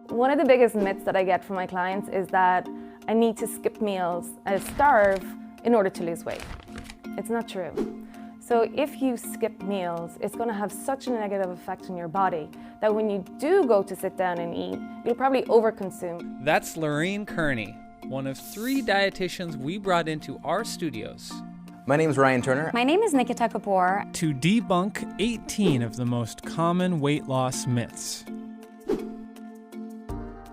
One of the biggest myths that I get from my clients is that I need to skip meals and starve in order to lose weight. It's not true. So if you skip meals, it's going to have such a negative effect on your body that when you do go to sit down and eat, you'll probably overconsume. That's Lorraine Kearney, one of 3 dietitians we brought into our studios. My name is Ryan Turner. My name is Nikita Kapoor. To debunk 18 of the most common weight loss myths.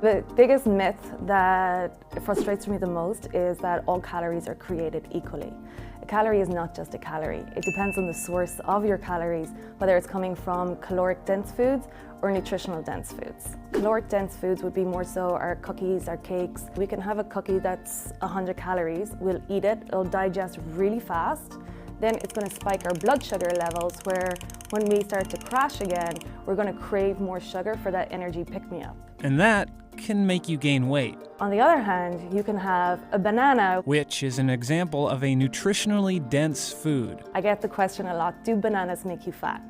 The biggest myth that frustrates me the most is that all calories are created equally. A calorie is not just a calorie. It depends on the source of your calories, whether it's coming from caloric dense foods or nutritional dense foods. Caloric dense foods would be more so our cookies, our cakes. We can have a cookie that's 100 calories, we'll eat it, it'll digest really fast, then it's going to spike our blood sugar levels where when we start to crash again, we're going to crave more sugar for that energy pick-me-up. And that can make you gain weight. On the other hand, you can have a banana, which is an example of a nutritionally dense food. I get the question a lot, do bananas make you fat?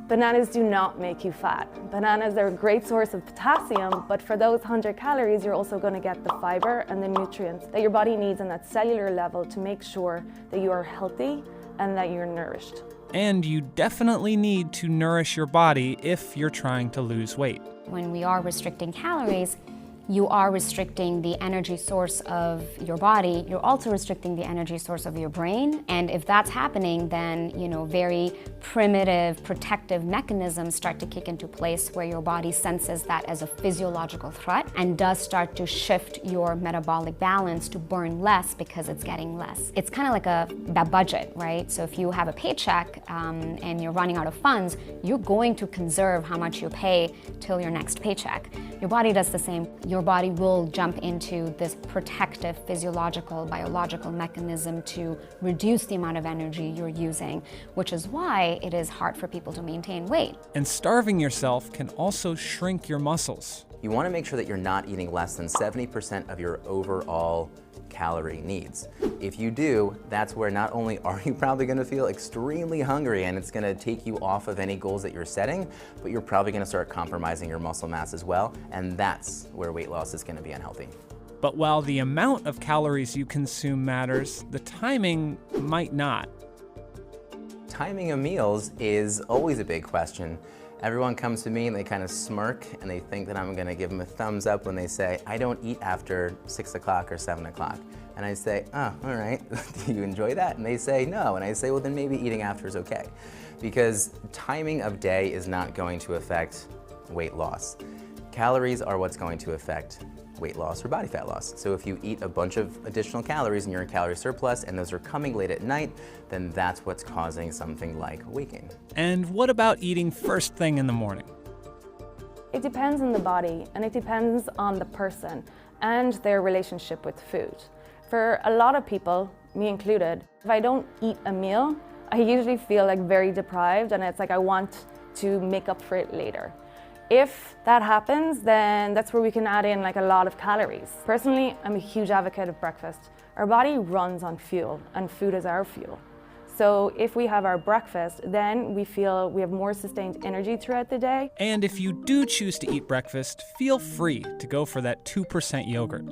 Bananas do not make you fat. Bananas are a great source of potassium, but for those 100 calories, you're also going to get the fiber and the nutrients that your body needs on that cellular level to make sure that you are healthy and that you're nourished. And you definitely need to nourish your body if you're trying to lose weight. When we are restricting calories, you are restricting the energy source of your body. You're also restricting the energy source of your brain. And if that's happening, then, very primitive protective mechanisms start to kick into place where your body senses that as a physiological threat and does start to shift your metabolic balance to burn less because it's getting less. It's kind of like a budget, right? So if you have a paycheck and you're running out of funds, you're going to conserve how much you pay till your next paycheck. Your body does the same. Your body will jump into this protective physiological, biological mechanism to reduce the amount of energy you're using, which is why it is hard for people to maintain weight. And starving yourself can also shrink your muscles. You want to make sure that you're not eating less than 70% of your overall calorie needs. If you do, that's where not only are you probably going to feel extremely hungry and it's going to take you off of any goals that you're setting, but you're probably going to start compromising your muscle mass as well, and that's where weight loss is going to be unhealthy. But while the amount of calories you consume matters, the timing might not. Timing of meals is always a big question. Everyone comes to me and they kind of smirk and they think that I'm going to give them a thumbs up when they say, I don't eat after 6 o'clock or 7 o'clock. And I say, oh, all right, do you enjoy that? And they say, no. And I say, well, then maybe eating after is okay. Because timing of day is not going to affect weight loss. Calories are what's going to affect weight loss or body fat loss. So if you eat a bunch of additional calories and you're in calorie surplus and those are coming late at night, then that's what's causing something like weight gain. And what about eating first thing in the morning? It depends on the body and it depends on the person and their relationship with food. For a lot of people, me included, if I don't eat a meal, I usually feel like very deprived and it's like I want to make up for it later. If that happens, then that's where we can add in like a lot of calories. Personally, I'm a huge advocate of breakfast. Our body runs on fuel and food is our fuel. So if we have our breakfast, then we feel we have more sustained energy throughout the day. And if you do choose to eat breakfast, feel free to go for that 2% yogurt.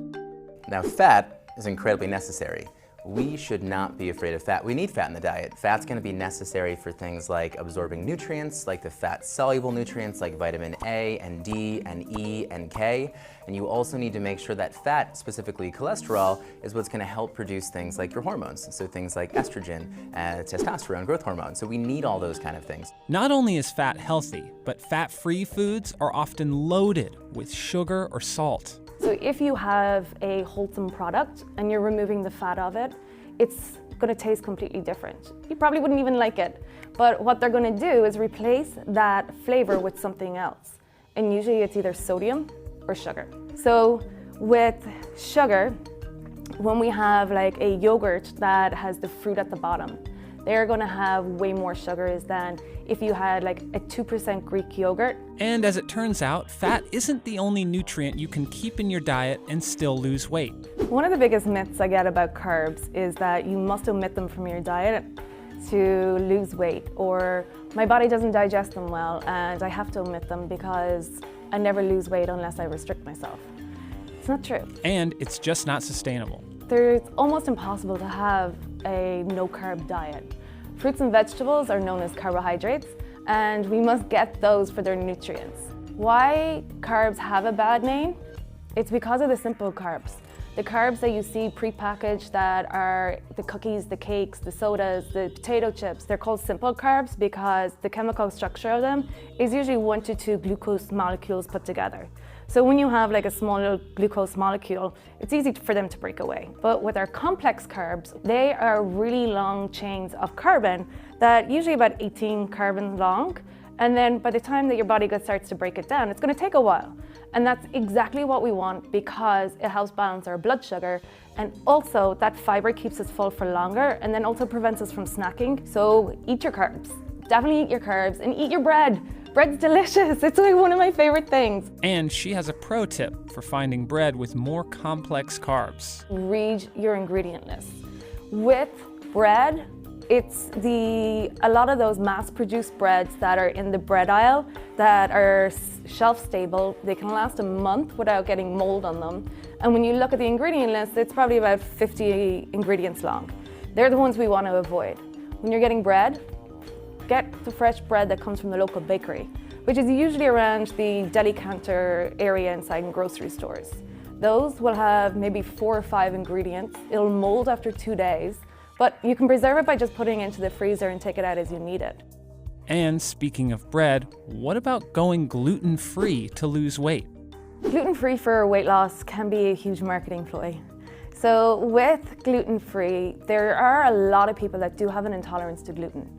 Now, fat is incredibly necessary. We should not be afraid of fat. We need fat in the diet. Fat's going to be necessary for things like absorbing nutrients, like the fat-soluble nutrients like vitamin A and D and E and K. And you also need to make sure that fat, specifically cholesterol, is what's going to help produce things like your hormones. So things like estrogen, testosterone, growth hormone. So we need all those kind of things. Not only is fat healthy, but fat-free foods are often loaded with sugar or salt. So if you have a wholesome product and you're removing the fat of it, it's going to taste completely different. You probably wouldn't even like it. But what they're going to do is replace that flavor with something else. And usually it's either sodium or sugar. So with sugar, when we have like a yogurt that has the fruit at the bottom, they're going to have way more sugars than if you had like a 2% Greek yogurt. And as it turns out, fat isn't the only nutrient you can keep in your diet and still lose weight. One of the biggest myths I get about carbs is that you must omit them from your diet to lose weight, or my body doesn't digest them well and I have to omit them because I never lose weight unless I restrict myself. It's not true. And it's just not sustainable. It's almost impossible to have a no-carb diet. Fruits and vegetables are known as carbohydrates, and we must get those for their nutrients. Why carbs have a bad name? It's because of the simple carbs. The carbs that you see prepackaged that are the cookies, the cakes, the sodas, the potato chips, they're called simple carbs because the chemical structure of them is usually 1 to 2 glucose molecules put together. So when you have like a small little glucose molecule, it's easy for them to break away. But with our complex carbs, they are really long chains of carbon that usually about 18 carbon long. And then by the time that your body starts to break it down, it's going to take a while. And that's exactly what we want because it helps balance our blood sugar. And also that fiber keeps us full for longer and then also prevents us from snacking. So eat your carbs. Definitely eat your carbs and eat your bread. Bread's delicious. It's like one of my favorite things. And she has a pro tip for finding bread with more complex carbs. Read your ingredient list. With bread, it's a lot of those mass-produced breads that are in the bread aisle that are shelf-stable. They can last a month without getting mold on them. And when you look at the ingredient list, it's probably about 50 ingredients long. They're the ones we want to avoid. When you're getting bread, get the fresh bread that comes from the local bakery, which is usually around the deli counter area inside in grocery stores. Those will have maybe 4 or 5 ingredients. It'll mold after 2 days. But you can preserve it by just putting it into the freezer and take it out as you need it. And speaking of bread, what about going gluten-free to lose weight? Gluten-free for weight loss can be a huge marketing ploy. So with gluten-free, there are a lot of people that do have an intolerance to gluten,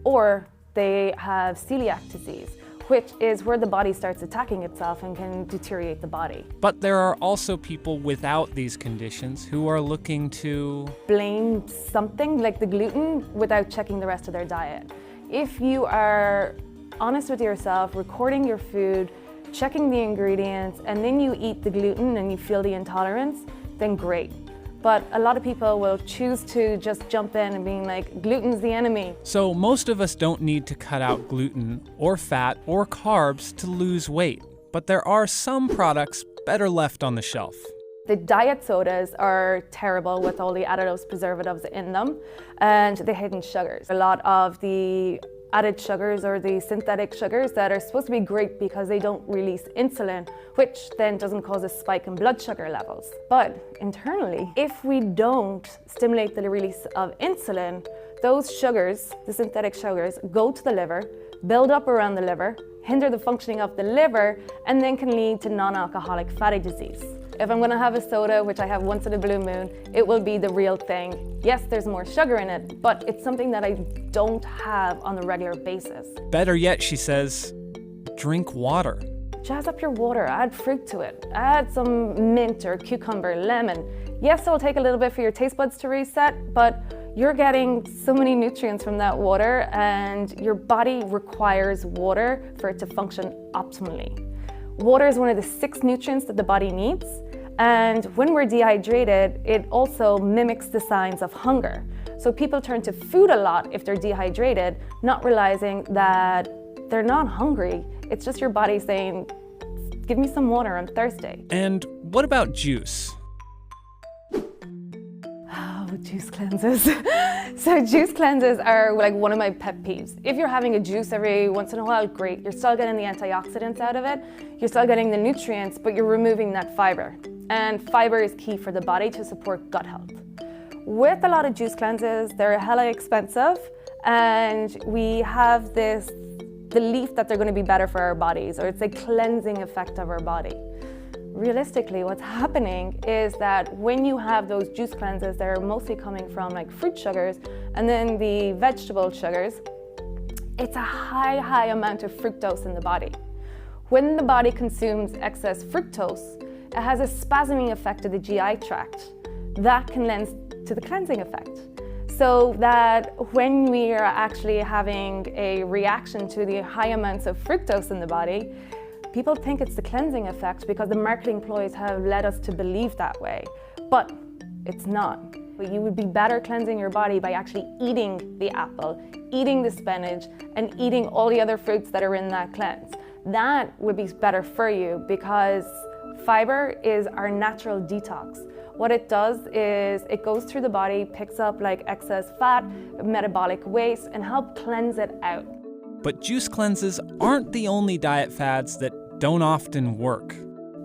or they have celiac disease, which is where the body starts attacking itself and can deteriorate the body. But there are also people without these conditions who are looking to blame something like the gluten without checking the rest of their diet. If you are honest with yourself, recording your food, checking the ingredients, and then you eat the gluten and you feel the intolerance, then great. But a lot of people will choose to just jump in and being like, gluten's the enemy. So most of us don't need to cut out gluten or fat or carbs to lose weight, but there are some products better left on the shelf. The diet sodas are terrible with all the additives, preservatives in them, and the hidden sugars. A lot of the added sugars or the synthetic sugars that are supposed to be great because they don't release insulin, which then doesn't cause a spike in blood sugar levels. But internally, if we don't stimulate the release of insulin, those sugars, the synthetic sugars, go to the liver, build up around the liver, hinder the functioning of the liver, and then can lead to non-alcoholic fatty disease. If I'm gonna have a soda, which I have once in a blue moon, it will be the real thing. Yes, there's more sugar in it, but it's something that I don't have on a regular basis. Better yet, she says, drink water. Jazz up your water, add fruit to it. Add some mint or cucumber, lemon. Yes, it'll take a little bit for your taste buds to reset, but you're getting so many nutrients from that water and your body requires water for it to function optimally. Water is one of the 6 nutrients that the body needs. And when we're dehydrated, it also mimics the signs of hunger. So people turn to food a lot if they're dehydrated, not realizing that they're not hungry. It's just your body saying, give me some water, I'm thirsty. And what about juice? Oh, juice cleanses. So juice cleanses are like one of my pet peeves. If you're having a juice every once in a while, great. You're still getting the antioxidants out of it. You're still getting the nutrients, but you're removing that fiber. And fiber is key for the body to support gut health. With a lot of juice cleanses, they're hella expensive, and we have this belief that they're going to be better for our bodies, or it's a cleansing effect of our body. Realistically, what's happening is that when you have those juice cleanses, they're mostly coming from like fruit sugars and then the vegetable sugars, it's a high amount of fructose in the body. When the body consumes excess fructose, it has a spasming effect of the GI tract. That can lend to the cleansing effect. So that when we are actually having a reaction to the high amounts of fructose in the body, people think it's the cleansing effect because the marketing ploys have led us to believe that way, but it's not. You would be better cleansing your body by actually eating the apple, eating the spinach, and eating all the other fruits that are in that cleanse. that would be better for you because fiber is our natural detox. What it does is it goes through the body, picks up like excess fat, metabolic waste, and help cleanse it out. But juice cleanses aren't the only diet fads that don't often work.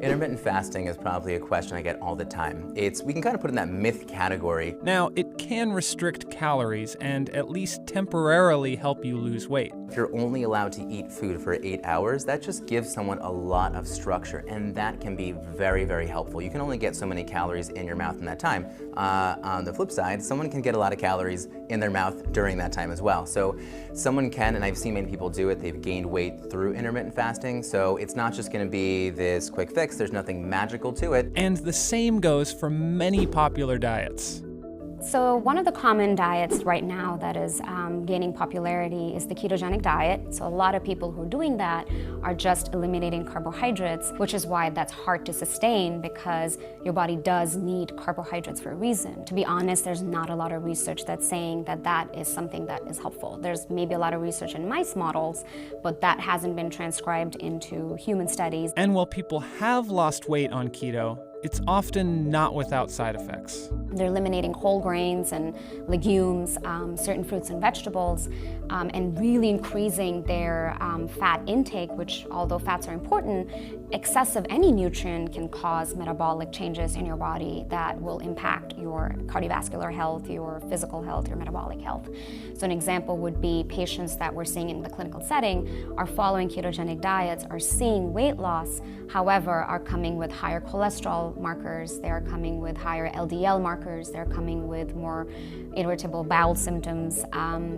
Intermittent fasting is probably a question I get all the time. We can kind of put it in that myth category. Now, it can restrict calories and at least temporarily help you lose weight. If you're only allowed to eat food for 8 hours, that just gives someone a lot of structure, and that can be very, very helpful. You can only get so many calories in your mouth in that time. On the flip side, someone can get a lot of calories in their mouth during that time as well. So someone can, and I've seen many people do it, they've gained weight through intermittent fasting, so it's not just gonna be this quick fix. There's nothing magical to it. And the same goes for many popular diets. So one of the common diets right now that is gaining popularity is the ketogenic diet. So a lot of people who are doing that are just eliminating carbohydrates, which is why that's hard to sustain because your body does need carbohydrates for a reason. To be honest, there's not a lot of research that's saying that that is something that is helpful. There's maybe a lot of research in mice models, but that hasn't been transcribed into human studies. And while people have lost weight on keto, it's often not without side effects. They're eliminating whole grains and legumes, certain fruits and vegetables, and really increasing their fat intake, which, although fats are important, excess of any nutrient can cause metabolic changes in your body that will impact your cardiovascular health, your physical health, your metabolic health. So an example would be patients that we're seeing in the clinical setting are following ketogenic diets, are seeing weight loss, however, are coming with higher cholesterol markers, they're coming with higher LDL markers, they're coming with more irritable bowel symptoms,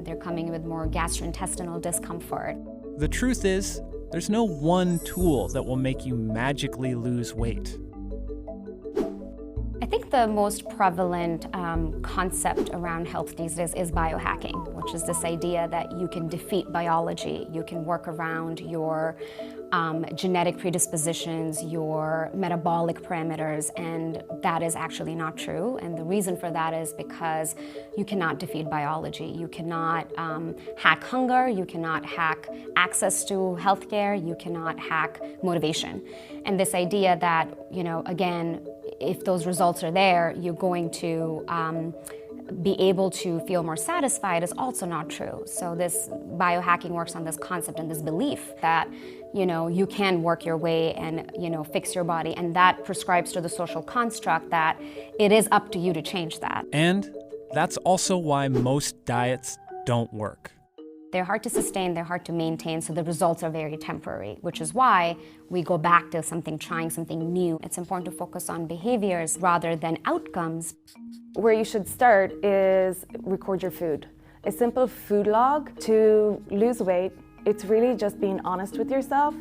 they're coming with more gastrointestinal discomfort. The truth is, there's no one tool that will make you magically lose weight. I think the most prevalent concept around health these days is biohacking, which is this idea that you can defeat biology, you can work around your genetic predispositions, your metabolic parameters, and that is actually not true. And the reason for that is because you cannot defeat biology. You cannot hack hunger, you cannot hack access to healthcare, you cannot hack motivation. And this idea that, again, if those results are there, you're going to be able to feel more satisfied is also not true. So this biohacking works on this concept and this belief that you can work your way and fix your body, and that prescribes to the social construct that it is up to you to change that. And that's also why most diets don't work. They're hard to sustain, they're hard to maintain, so the results are very temporary, which is why we go back to trying something new. It's important to focus on behaviors rather than outcomes. Where you should start is record your food. A simple food log to lose weight. It's really just being honest with yourself,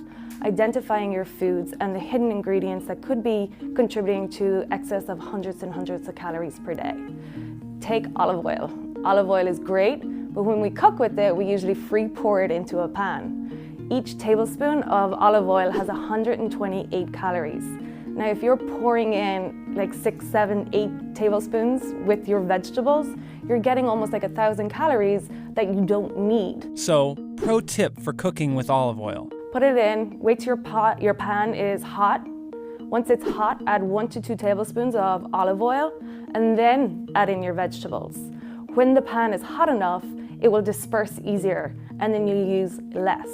identifying your foods and the hidden ingredients that could be contributing to excess of hundreds and hundreds of calories per day. Take olive oil. Olive oil is great, but when we cook with it, we usually free pour it into a pan. Each tablespoon of olive oil has 128 calories. Now, if you're pouring in like 6, 7, 8 tablespoons with your vegetables, you're getting almost like 1,000 calories that you don't need. So, pro tip for cooking with olive oil. Put it in, wait till your pan is hot. Once it's hot, add 1 to 2 tablespoons of olive oil, and then add in your vegetables. When the pan is hot enough, it will disperse easier, and then you use less.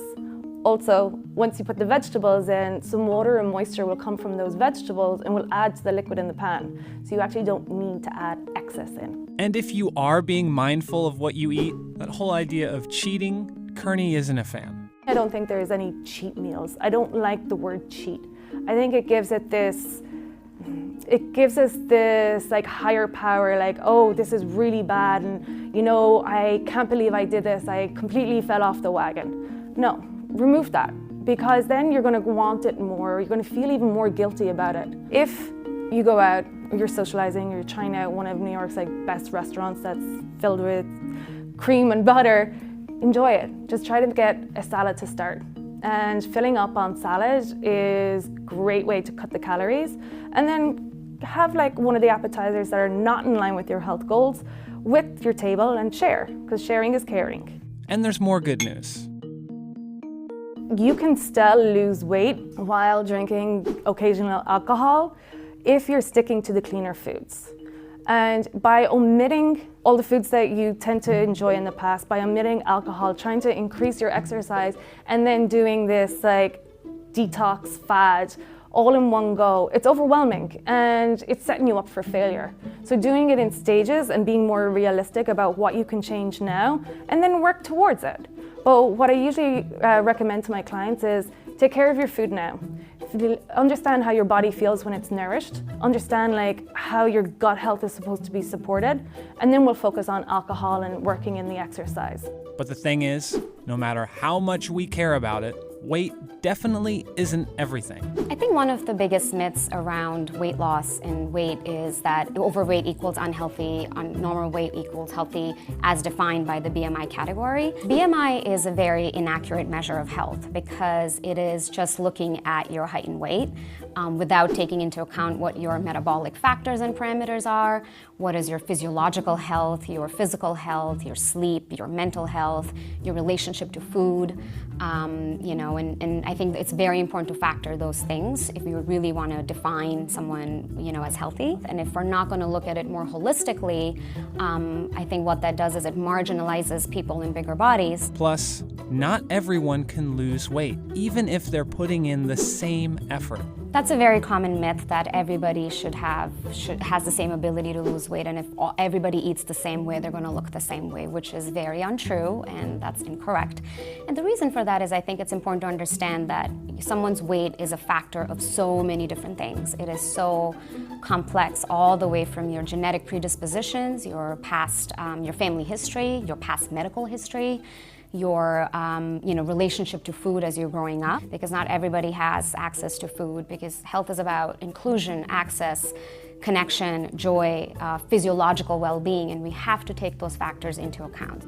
Also, once you put the vegetables in, some water and moisture will come from those vegetables and will add to the liquid in the pan. So you actually don't need to add excess in. And if you are being mindful of what you eat, that whole idea of cheating, Kearney isn't a fan. I don't think there's any cheat meals. I don't like the word cheat. I think it gives us this like higher power, like, oh, this is really bad, and I can't believe I did this, I completely fell off the wagon. No, remove that, because then you're gonna want it more, you're gonna feel even more guilty about it. If you go out, you're socializing, you're trying out one of New York's best restaurants that's filled with cream and butter, enjoy it. Just try to get a salad to start. And filling up on salad is a great way to cut the calories. And then have one of the appetizers that are not in line with your health goals with your table and share, because sharing is caring. And there's more good news. you can still lose weight while drinking occasional alcohol if you're sticking to the cleaner foods. And by omitting all the foods that you tend to enjoy in the past, by omitting alcohol, trying to increase your exercise, and then doing this like detox fad all in one go, it's overwhelming and it's setting you up for failure. So doing it in stages and being more realistic about what you can change now and then work towards it. But what I usually recommend to my clients is take care of your food now. Understand how your body feels when it's nourished, understand like how your gut health is supposed to be supported, and then we'll focus on alcohol and working in the exercise. But the thing is, no matter how much we care about it, weight definitely isn't everything. I think one of the biggest myths around weight loss and weight is that overweight equals unhealthy, normal weight equals healthy, as defined by the BMI category. BMI is a very inaccurate measure of health because it is just looking at your height and weight without taking into account what your metabolic factors and parameters are, what is your physiological health, your physical health, your sleep, your mental health, your relationship to food, and I think it's very important to factor those things if you really want to define someone, as healthy. And if we're not going to look at it more holistically, I think what that does is it marginalizes people in bigger bodies. Plus, not everyone can lose weight, even if they're putting in the same effort. That's a very common myth that everybody has the same ability to lose weight, and if everybody eats the same way, they're going to look the same way, which is very untrue, and that's incorrect. And the reason for that is I think it's important to understand that someone's weight is a factor of so many different things. It is so complex, all the way from your genetic predispositions, your past, your family history, your past medical history, your relationship to food as you're growing up, because not everybody has access to food, because health is about inclusion, access, connection, joy, physiological well-being, and we have to take those factors into account.